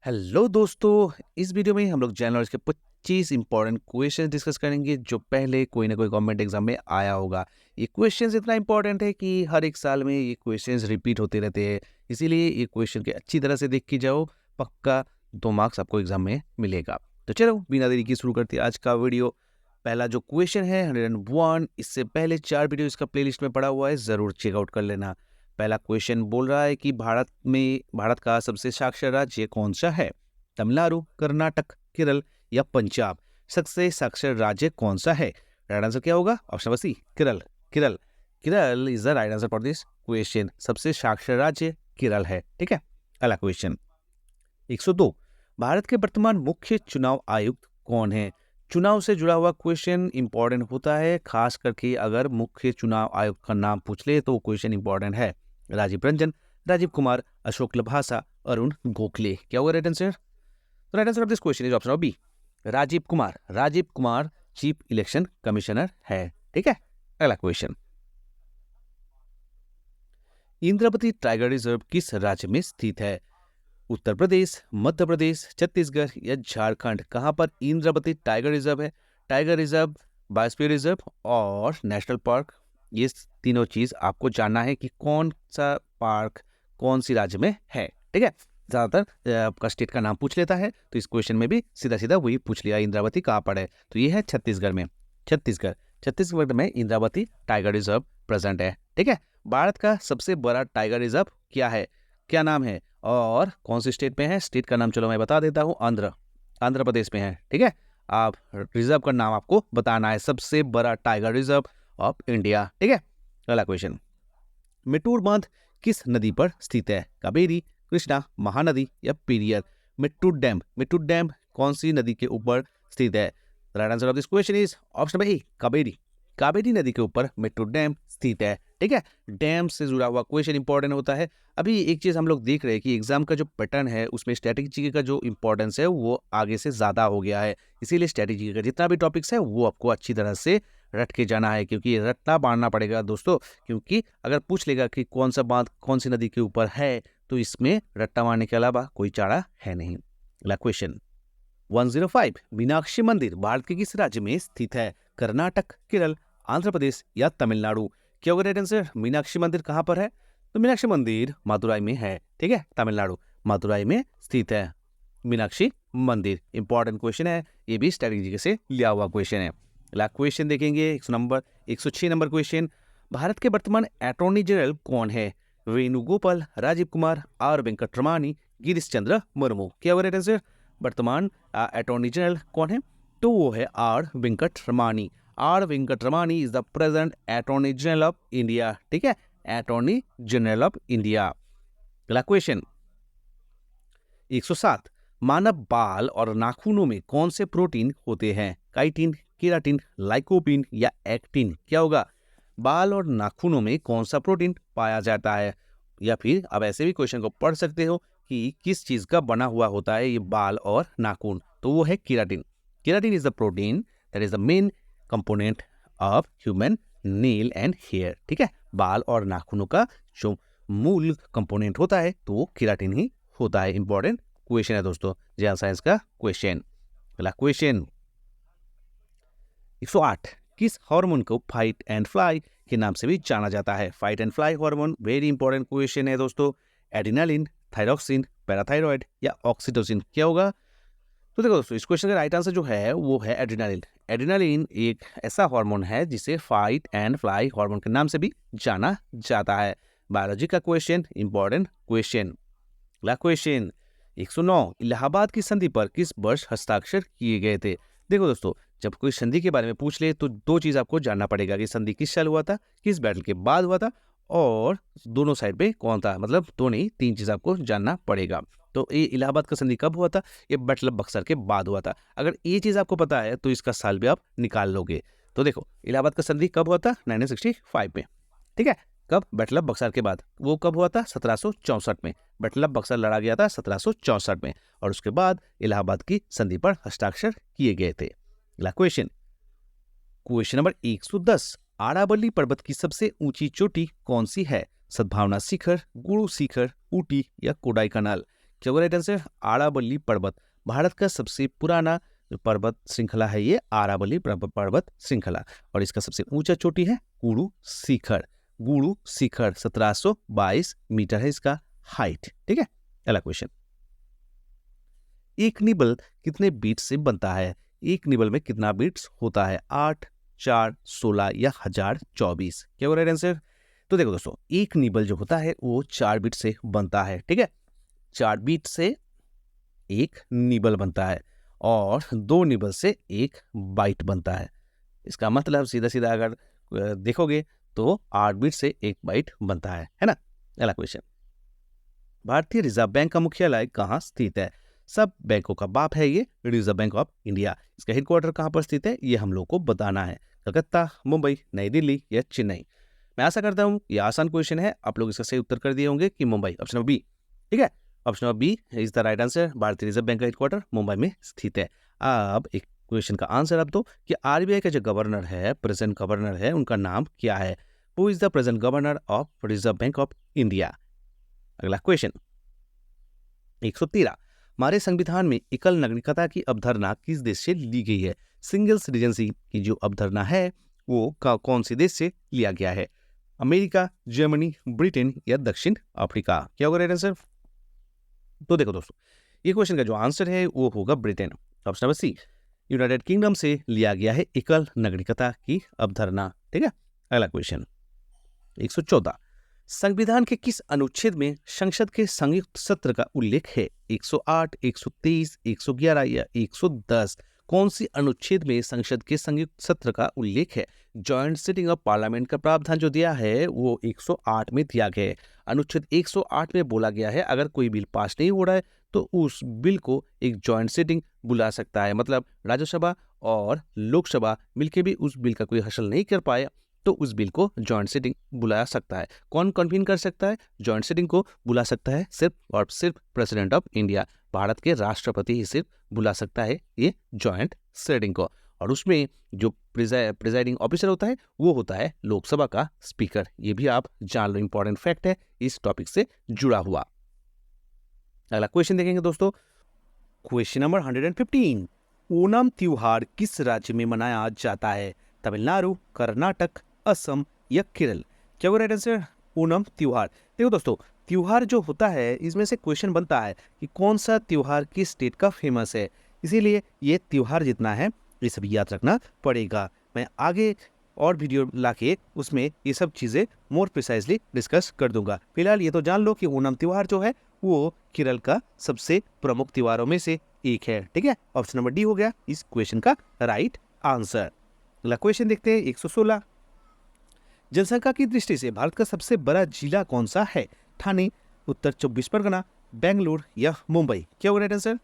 Hello दोस्तों, इस video में हम लोग जनरल नॉलेज के 25 इंपॉर्टेंट क्वेश्चन डिस्कस करेंगे जो पहले कोई ना कोई गवर्नमेंट एग्जाम में आया होगा। ये क्वेश्चंस इतना इंपॉर्टेंट है कि हर एक साल में ये क्वेश्चंस रिपीट होते रहते हैं, इसीलिए ये क्वेश्चन के अच्छी तरह से देख के जाओ, पक्का 2 मार्क्स आपको एग्जाम में मिलेगा। तो चलो बिना देरी के शुरू करते हैं आज का वीडियो। पहला जो क्वेश्चन है 101, इससे पहले 4 वीडियो इसका प्लेलिस्ट में पड़ा हुआ है, ज़रूर चेकआउट कर लेना। पहला क्वेश्चन बोल रहा है कि भारत का सबसे साक्षर राज्य कौन सा है? तमिलनाडु, कर्नाटक, केरल या पंजाब? सबसे साक्षर राज्य कौन सा है? राइट आंसर क्या होगा? Option number C, Kerala. Kerala Kerala is the right answer for this question. सबसे साक्षर राज्य केरल है। ठीक है। अगला क्वेश्चन 102, भारत के वर्तमान मुख्य चुनाव आयुक्त कौन है? चुनाव से जुड़ा हुआ क्वेश्चन इंपॉर्टेंट होता है, खास करके अगर मुख्य चुनाव आयुक्त का नाम पूछ ले तो क्वेश्चन इंपॉर्टेंट है। राजीव रंजन, राजीव कुमार, अशोक लभासा, अरुण गोखले। क्या होगा राइट आंसर? तो right answer of this question is option B, Rajeev Kumar. Rajeev Kumar chief election commissioner है। ठीक है। अगला क्वेश्चन, इंद्रावती टाइगर रिजर्व किस राज्य में स्थित है? उत्तर प्रदेश, मध्य प्रदेश, छत्तीसगढ़ या झारखंड? कहां पर इंद्रावती टाइगर रिजर्व है? टाइगर रिजर्व, बायोस्फीयर रिजर्व और नेशनल पार्क, ये तीनों चीज आपको जानना है कि कौन सा पार्क कौन सी राज्य में है। ठीक है। ज्यादातर आपका स्टेट का नाम पूछ लेता है, तो इस क्वेश्चन में भी सीधा सीधा वही पूछ लिया, इंद्रावती कहाँ पर है, तो ये है छत्तीसगढ़ में। छत्तीसगढ़ में इंद्रावती टाइगर रिजर्व प्रेजेंट है। ठीक है। भारत का सबसे बड़ा टाइगर रिजर्व क्या है, क्या नाम है और कौन सी स्टेट में है? स्टेट का नाम चलो मैं बता देता हूँ, आंध्र प्रदेश में है। ठीक है। आप रिजर्व का नाम आपको बताना है, सबसे बड़ा टाइगर रिजर्व ऑफ इंडिया। ठीक है। अगला क्वेश्चन, मेट्टूर बांध किस नदी पर स्थित है? कावेरी, कृष्णा, महानदी या पेरियर? मेट्टूर डैम कौन सी नदी के ऊपर स्थित है? Right answer of this question is option number ए, कावेरी। कावेरी नदी के ऊपर मेट्टूर डैम स्थित है। ठीक है। डैम से जुड़ा हुआ क्वेश्चन इंपॉर्टेंट होता है। अभी एक चीज हम लोग देख रहे हैं कि एग्जाम का जो पैटर्न है उसमें स्ट्रेटेजी का जो इंपॉर्टेंस है वो आगे से ज्यादा हो गया है, इसीलिए स्ट्रेटेजी का जितना भी टॉपिक्स है वो आपको अच्छी तरह से रट के जाना है, क्योंकि रटना बांधना पड़ेगा दोस्तों। क्योंकि अगर पूछ लेगा कि कौन सा बांध कौन सी नदी के ऊपर है, तो इसमें रट्टा मारने के अलावा कोई चारा है नहीं। अगला क्वेश्चन 105, मीनाक्षी मंदिर भारत के किस राज्य में स्थित है? कर्नाटक, केरल, आंध्र प्रदेश या तमिलनाडु? क्या होगा राइट आंसर? मीनाक्षी मंदिर कहाँ पर है? तो मीनाक्षी मंदिर मदुराई में है। ठीक है। तमिलनाडु, मदुराई में स्थित है मीनाक्षी मंदिर। इंपॉर्टेंट क्वेश्चन है, ये भी स्ट्रेटेजी से लिया हुआ क्वेश्चन है। अगला क्वेश्चन देखेंगे 106 नंबर क्वेश्चन, भारत के वर्तमान अटॉर्नी जनरल कौन है? वेणुगोपाल, राजीव कुमार, आर वेंकटरमणी, गिरीश चंद्र मुर्मू? क्या होगा राइट आंसर? वर्तमान अटॉर्नी जनरल कौन है? तो वो है R Venkataramani. R Venkataramani is the present attorney general of India. ठीक है। Attorney general of India. अगला क्वेश्चन 107, मानव बाल और नाखूनों में कौन से प्रोटीन होते हैं? काइटिन, केराटिन, लाइकोपिन या एक्टिन? क्या होगा? बाल और नाखूनों में कौन सा प्रोटीन पाया जाता है? या फिर अब ऐसे भी क्वेश्चन को पढ़ सकते हो कि किस चीज का बना हुआ होता है ये बाल और नाखून, तो वो है keratin. Keratin is the protein that is the main component of human nail and hair. ठीक है। बाल और नाखूनों का जो मूल कंपोनेंट होता है तो वो केराटिन ही होता है। इंपॉर्टेंट क्वेश्चन है दोस्तों, जनरल साइंस का क्वेश्चन। अगला क्वेश्चन 108, किस हार्मोन को फाइट एंड फ्लाई के नाम से भी जाना जाता है? Fight and fly hormone, very important question है दोस्तों। एड्रेनालिन, थायरॉक्सिन, पैराथायरॉयड या ऑक्सीटोसिन? क्या होगा? तो देखो दोस्तों, इस क्वेश्चन का राइट आंसर जो है वो है एड्रेनालिन। एड्रेनालिन एक ऐसा हार्मोन है जिसे फाइट एंड फ्लाई हार्मोन के नाम से भी जाना जाता है। बायोलॉजी का क्वेश्चन, इंपॉर्टेंट क्वेश्चन। अगला क्वेश्चन 109, इलाहाबाद की संधि पर किस वर्ष हस्ताक्षर किए गए थे? देखो दोस्तों, जब कोई संधि के बारे में पूछ ले तो दो चीज आपको जानना पड़ेगा कि संधि किस साल हुआ था, किस बैटल के बाद हुआ था, और दोनों साइड पे कौन था, मतलब दो नहीं तीन चीज आपको जानना पड़ेगा। तो ये इलाहाबाद का संधि कब हुआ था? ये बैटल ऑफ बक्सर के बाद हुआ था। अगर ये चीज आपको पता है तो इसका साल भी आप निकाल लोगे। तो देखो, इलाहाबाद का संधि कब हुआ था? 1965 में। ठीक है। कब? बैटल ऑफ बक्सर के बाद। वो कब हुआ था? 1764 में। बैटल ऑफ बक्सर लड़ा गया था 1764 में, और उसके बाद इलाहाबाद की संधि पर हस्ताक्षर किए गए थे। अगला क्वेश्चन नंबर 110, आरावली पर्वत की सबसे ऊंची चोटी कौन सी है? सद्भावना शिखर, गुरु शिखर, ऊटी या कोडाईकनाल? क्या होगा राइट आंसर? आरावली पर्वत। भारत का सबसे पुराना जो पर्वत श्रृंखला है ये आरावली पर्वत श्रृंखला, और इसका सबसे ऊंचा चोटी है गुरु शिखर। गुरु शिखर 1722 मीटर है इसका हाइट। ठीक है, अगला क्वेश्चन, एक निबल कितने बीट से बनता है? एक निबल में कितना बीट्स होता है? 8, 4, 16 या 1024? क्या होगा राइट आंसर? तो देखो दोस्तों, एक निबल जो होता है वो 4 बीट से बनता है। ठीक है, 4 बीट से एक निबल बनता है और 2 निबल से एक बाइट बनता है। इसका मतलब सीधा सीधा अगर देखोगे तो 8 बीट से एक बाइट बनता है ना। अगला क्वेश्चन, भारतीय रिजर्व बैंक का मुख्यालय कहाँ स्थित है? सब बैंकों का बाप है ये रिजर्व बैंक ऑफ इंडिया। इसका हेडक्वार्टर कहाँ पर स्थित है ये हम लोग को बताना है। कलकत्ता, मुंबई, नई दिल्ली या चेन्नई? मैं आशा करता हूँ ये आसान क्वेश्चन है, आप लोग इसका सही उत्तर कर दिए होंगे कि मुंबई, ऑप्शन नंबर बी। ठीक है, option number B is the right answer. भारतीय रिजर्व बैंक का हेडक्वार्टर मुंबई में स्थित है। अब एक क्वेश्चन का आंसर आप दो कि आरबीआई का जो गवर्नर है, प्रेजेंट गवर्नर है, उनका नाम क्या है? Who is the present governor of reserve bank of India? अगला क्वेश्चन 113, हमारे संविधान में एकल नागरिकता की अवधारणा किस देश से ली गई है? सिंगल सिटीजनशिप की जो अवधारणा है वो कौन से देश से लिया गया है? अमेरिका, जर्मनी, ब्रिटेन या दक्षिण अफ्रीका? क्या होगा राइट आंसर? तो देखो दोस्तों, ये क्वेश्चन का जो आंसर है वो होगा Britain, option number C. United Kingdom से लिया गया है एकल नागरिकता की अवधारणा। ठीक है, अगला क्वेश्चन 114, संविधान के किस अनुच्छेद में संसद के संयुक्त सत्र का उल्लेख है? 108, 123, 111 या 110? कौन सी अनुच्छेद में संसद के संयुक्त सत्र का उल्लेख है? जॉइंट सिटिंग ऑफ पार्लियामेंट का प्रावधान जो दिया है वो 108 में दिया गया है। अनुच्छेद 108 में बोला गया है अगर कोई बिल पास नहीं हो रहा है तो उस बिल को एक जॉइंट सिटिंग बुला सकता है, मतलब राज्यसभा और लोकसभा मिलकर भी उस बिल का कोई हल नहीं कर पाए तो उस बिल को जॉइंट सिटिंग बुला सकता है। कौन कन्वीन कर सकता है? जॉइंट सिटिंग को बुला सकता है सिर्फ और सिर्फ प्रेसिडेंट ऑफ इंडिया, भारत के राष्ट्रपति ही सिर्फ बुला सकता है ये जॉइंट सिटिंग को, और उसमें जो प्रिजाइडिंग ऑफिसर होता है वो होता है लोकसभा का स्पीकर। ये भी आप जान लो, इंपॉर्टेंट फैक्ट है इस टॉपिक से जुड़ा हुआ। अगला क्वेश्चन देखेंगे दोस्तों, क्वेश्चन नंबर 115, ओणम त्योहार किस राज्य में मनाया जाता है? तमिलनाडु, कर्नाटक, असम या केरल? क्या होगा राइट आंसर? ओणम त्योहार। देखो दोस्तों, त्योहार जो होता है इसमें से क्वेश्चन बनता है कि कौन सा त्योहार किस स्टेट का फेमस है, इसीलिए ये त्योहार जितना है ये सब याद रखना पड़ेगा। मैं आगे और वीडियो लाके उसमें ये सब चीज़ें मोर प्रिसाइजली डिस्कस कर दूंगा। फिलहाल ये तो जान लो कि ओणम त्योहार जो है वो केरल का सबसे प्रमुख त्योहारों में से एक है। ठीक है, ऑप्शन नंबर डी हो गया इस क्वेश्चन का राइट आंसर। अगला क्वेश्चन देखते हैं 116, जनसंख्या की दृष्टि से भारत का सबसे बड़ा जिला कौन सा है? ठाणे, उत्तर 24 परगना, बेंगलुरु या मुंबई? क्या होगा right answer?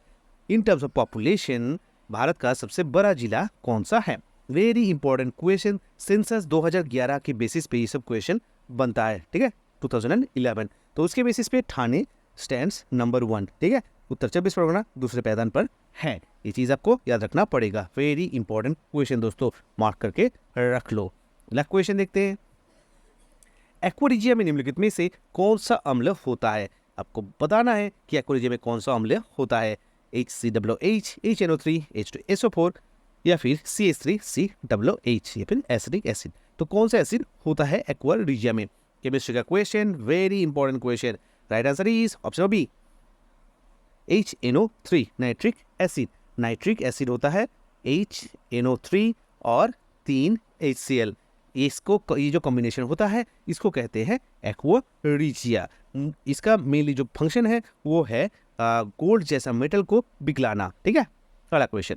In terms of population Bharat का सबसे बड़ा जिला कौन सा है? वेरी इंपॉर्टेंट क्वेश्चन, सेंसस 2011 के बेसिस पे ये सब क्वेश्चन बनता है। ठीक है, 2011, तो उसके बेसिस पे ठाणे स्टैंड्स नंबर 1। ठीक है, उत्तर 24 परगना दूसरे पैदान पर है। ये चीज आपको याद रखना पड़ेगा, वेरी इंपॉर्टेंट क्वेश्चन दोस्तों, मार्क करके रख लो। अगला क्वेश्चन देखते हैं, एक्वारिजिया में निम्नलिखित में से कौन सा अम्ल होता है? आपको बताना है कि एक्वारिजिया में कौन सा अम्ल होता है। HCOOH, HNO3, H2SO4 या फिर CH3COOH या फिर एसिडिक एसिड? तो कौन सा एसिड होता है एक्वारिजिया में? केमिस्ट्री का question, very important question. Right answer is option B, HNO3 nitric acid. Nitric acid होता है HNO3 और 3 HCl। इसको ये जो कॉम्बिनेशन होता है इसको कहते हैं एक्वारिजिया। इसका मेनली जो फंक्शन है वो है गोल्ड जैसा मेटल को पिघलाना। ठीक है, अगला क्वेश्चन,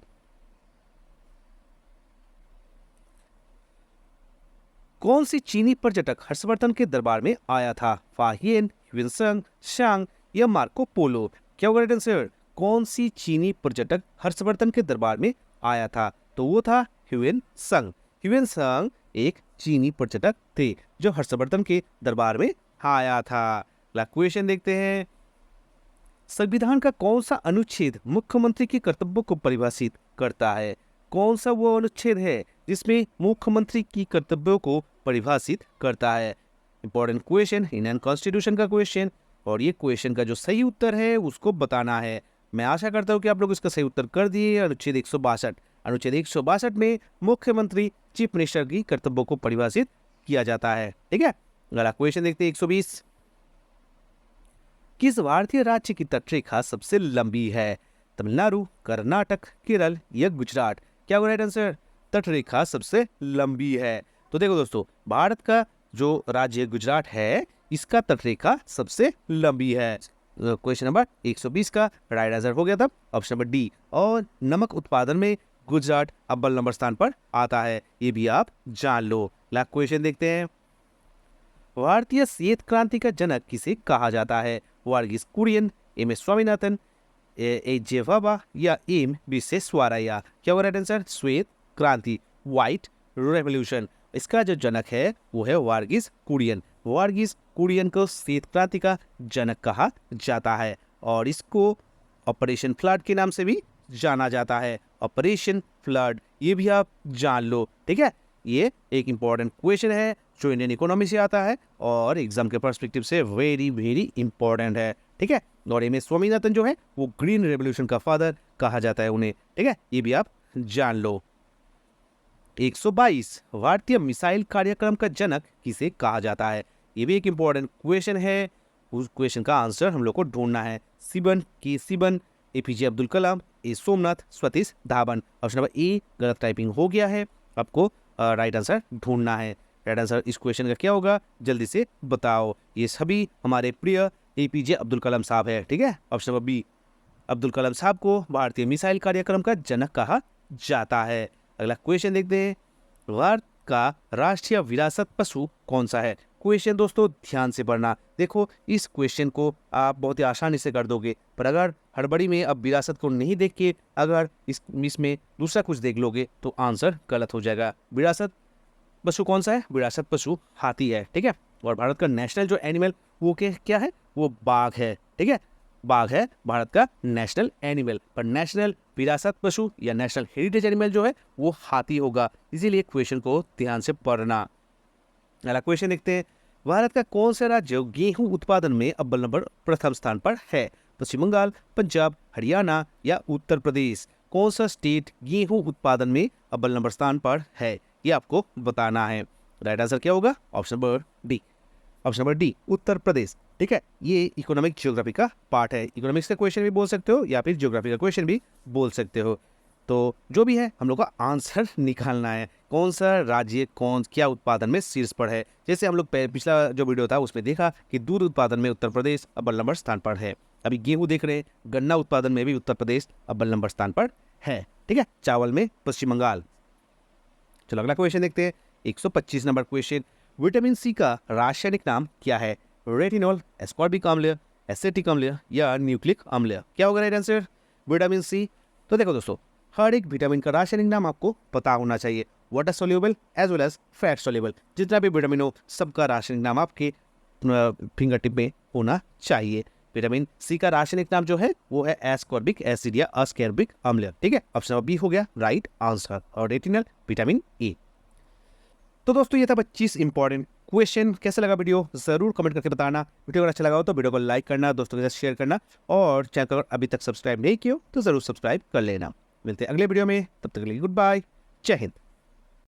कौन सी चीनी पर्यटक हर्षवर्धन के दरबार में आया था? फाहियन, ह्वेनसांग, शांग या मार्को पोलो? क्या होगा राइट आंसर? कौन सी चीनी पर्यटक हर्षवर्धन के दरबार में आया था? तो वो था ह्वेनसांग। ह्वेनसांग एक चीनी पर्यटक थे जो हर्षवर्धन के दरबार में आया था। अगला क्वेश्चन देखते हैं, संविधान का कौन सा अनुच्छेद मुख्यमंत्री के कर्तव्यों को परिभाषित करता है? कौन सा वो अनुच्छेद है जिसमें मुख्यमंत्री की कर्तव्यों को परिभाषित करता है? इंपॉर्टेंट क्वेश्चन, इंडियन कॉन्स्टिट्यूशन का क्वेश्चन। और ये क्वेश्चन का जो सही उत्तर है उसको बताना है। मैं आशा करता हूँ कि आप लोग इसका सही उत्तर कर दिए। अनुच्छेद 162, अनुच्छेद 162 में मुख्यमंत्री चीफ मिनिस्टर की कर्तव्यों को परिभाषित किया जाता है। ठीक है, अगला क्वेश्चन देखते हैं 120। किस भारतीय राज्य की तटरेखा सबसे लंबी है? तमिलनाडु, कर्नाटक, केरल या गुजरात? क्या होगा राइट आंसर? तटरेखा सबसे लंबी है। तो देखो दोस्तों, भारत का जो राज्य गुजरात है, इसका तटरेखा सबसे लंबी है। क्वेश्चन नंबर 120 का राइट आंसर हो गया था ऑप्शन नंबर डी। और नमक उत्पादन में गुजरात अव्वल नंबर स्थान पर आता है, ये भी आप जान लो। अगला क्वेश्चन देखते हैं। भारतीय श्वेत क्रांति का जनक किसे कहा जाता है? वर्गीस कुरियन, एम एस स्वामीनाथन, ए जे वाबा या एम विश्वेश्वरैया? क्या होगा राइट आंसर? श्वेत क्रांति, व्हाइट रेवोल्यूशन, इसका जो जनक है वो है वर्गीस कुरियन। वर्गीस कुरियन को श्वेत क्रांति का जनक कहा जाता है और इसको ऑपरेशन फ्लड के नाम से भी जाना जाता है। ऑपरेशन फ्लड, ये भी आप जान लो। ठीक है, ये एक इंपॉर्टेंट क्वेश्चन है जो इंडियन इकोनॉमी से आता है और एग्जाम के पर्सपेक्टिव से वेरी वेरी इंपॉर्टेंट है। ठीक है, और एम एस स्वामीनाथन जो है वो ग्रीन रेवोल्यूशन का फादर कहा जाता है उन्हें। ठीक है, ये भी आप जान लो। 122 भारतीय मिसाइल कार्यक्रम का जनक किसे कहा जाता है? ये भी एक इंपॉर्टेंट क्वेश्चन है, उस क्वेश्चन का आंसर हम लोग को ढूंढना है। Sivan, K Sivan, APJ Abdul Kalam, A Somnath, Satish Dhawan? Option number A गलत टाइपिंग हो गया है, आपको राइट आंसर ढूंढना है। राइट आंसर इस क्वेश्चन का क्या होगा, जल्दी से बताओ। ये सभी हमारे प्रिय एपीजे अब्दुल कलाम साहब है। ठीक है, option number B, Abdul Kalam साहब को भारतीय मिसाइल कार्यक्रम का जनक कहा जाता है। अगला क्वेश्चन देखते हैं। भारत का राष्ट्रीय विरासत पशु कौन सा है? क्वेश्चन दोस्तों ध्यान से पढ़ना। देखो, इस क्वेश्चन को आप बहुत ही आसानी से कर दोगे, पर अगर हड़बड़ी में अब विरासत को नहीं देख के अगर इसमें दूसरा कुछ देख लोगे तो आंसर गलत हो जाएगा। विरासत पशु कौन सा है? विरासत पशु हाथी है। ठीक है, और भारत का नेशनल जो एनिमल वो क्या है? वो बाघ है। ठीक है, बाघ है भारत का नेशनल एनिमल, पर नेशनल विरासत पशु या नेशनल हेरिटेज एनिमल जो है वो हाथी होगा। इसीलिए क्वेश्चन को ध्यान से पढ़ना। अगला क्वेश्चन देखते हैं। भारत का कौन सा राज्य गेहूं उत्पादन में अव्वल नंबर प्रथम स्थान पर है? पश्चिम बंगाल, पंजाब, हरियाणा या उत्तर प्रदेश? कौन सा स्टेट गेहूं उत्पादन में अव्वल नंबर स्थान पर है, ये आपको बताना है। राइट आंसर क्या होगा? Option number D, option number D Uttar Pradesh. ठीक है, ये इकोनॉमिक ज्योग्राफी का पार्ट है। इकोनॉमिक्स का क्वेश्चन भी बोल सकते हो या फिर ज्योग्राफी का क्वेश्चन भी बोल सकते हो। तो जो भी है हम लोग का आंसर निकालना है, कौन सा राज्य क्या उत्पादन में शीर्ष पर है। जैसे हम लोग पिछला जो वीडियो था उसमें देखा कि दूध उत्पादन में उत्तर प्रदेश अव्वल नंबर स्थान पर है। अभी गेहूं देख रहे हैं, गन्ना उत्पादन में भी उत्तर प्रदेश अव्वल नंबर स्थान पर है। ठीक है, चावल में पश्चिम बंगाल। चलो अगला क्वेश्चन देखते हैं। 125 नंबर क्वेश्चन। विटामिन सी का रासायनिक नाम क्या है? रेटिनॉल, एस्कॉर्बिक अम्ल, एसिटिक अम्ल या न्यूक्लिक अम्ल? क्या होगा राइट आंसर? Vitamin C. तो देखो दोस्तों, हर एक विटामिन का रासायनिक नाम आपको पता होना चाहिए, water soluble as well as fat soluble. जितना भी विटामिन हो सबका रासायनिक नाम आपके फिंगर टिप में होना चाहिए। विटामिन सी का रासायनिक नाम जो है वो है एस्कॉर्बिक एसिड या अस्कॉर्बिक अम्ल। ठीक है, ऑप्शन नंबर बी हो गया राइट आंसर। और रेटिनल विटामिन ए। तो दोस्तों ये था 25 इंपॉर्टेंट क्वेश्चन। कैसा लगा वीडियो जरूर कमेंट करके बताना। वीडियो अगर अच्छा लगा हो तो वीडियो को लाइक करना, दोस्तों के साथ शेयर करना, और चैनल को अगर अभी तक सब्सक्राइब नहीं किया हो तो जरूर सब्सक्राइब कर लेना। मिलते हैं अगले वीडियो में, तब तक के लिए गुड बाय, जय हिंद।